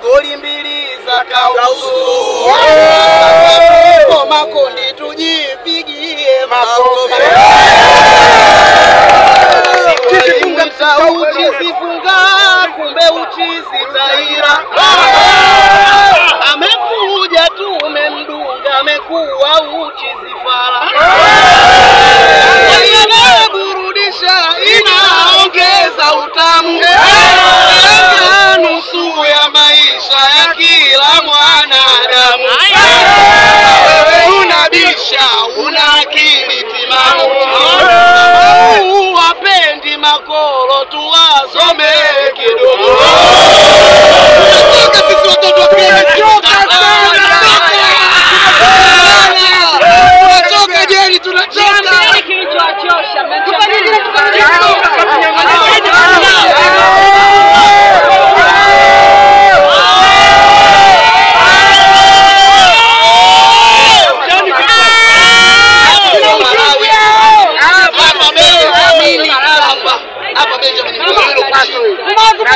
goli 2 za kausu. Kwa makundi tujipigie makofi. Uchizifunga kumbe uchizi taira. Amekuja tumemdunga amekuwa uchizi fara. Inaburudisha inaongeza utamu. Nusu ya maisha ya kila mwanadamu. Wewe unabisha una akili timamu. Wapendi makolo tuwasome kidogo. Sisi watoto wa Kenya tunatoka jeli tunatoka. Kilichoachosha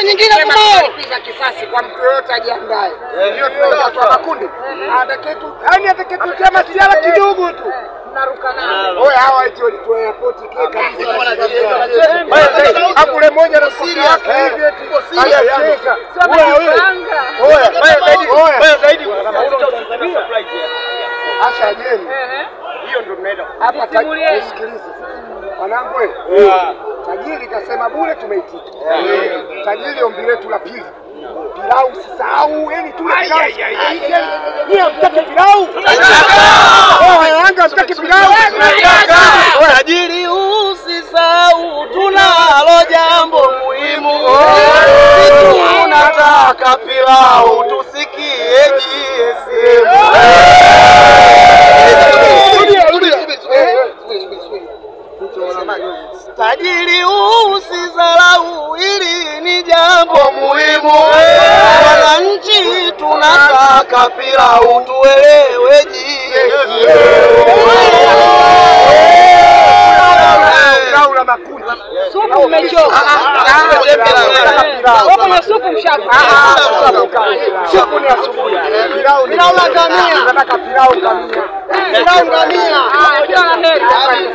nyingine kulipiza kisasi kwa mtu yote ajiandae. Ndio tunatoa makundi. Atakayetutia masiala kidogo tu. Naruka nao. Oya hawa eti walitoa airport kabisa. Hapo ile moja na siri yake hivi eti anacheza. Oya zaidi Asha jeni. Hiyo ndio tunaenda. Hapa sikiliza. Wanangu tajiri kasema bure tumeitika. Tajiri ombi letu la pili. Pilau usisahau, yani tule pilau. Ni amtake pilau. Yanga amtake pilau. Tajiri usisahau tunalo jambo muhimu. Tunataka pilau tusikie GSM. Tajiri usizalau hili ni jambo muhimu. Wananchi tunataka pilau tuelewe supu umechoka. Wapo na supu mshaka. Supu ni asubuhi. Pilau ngamia. Nataka pilau ngamia. Pilau ngamia. Ndio la heri.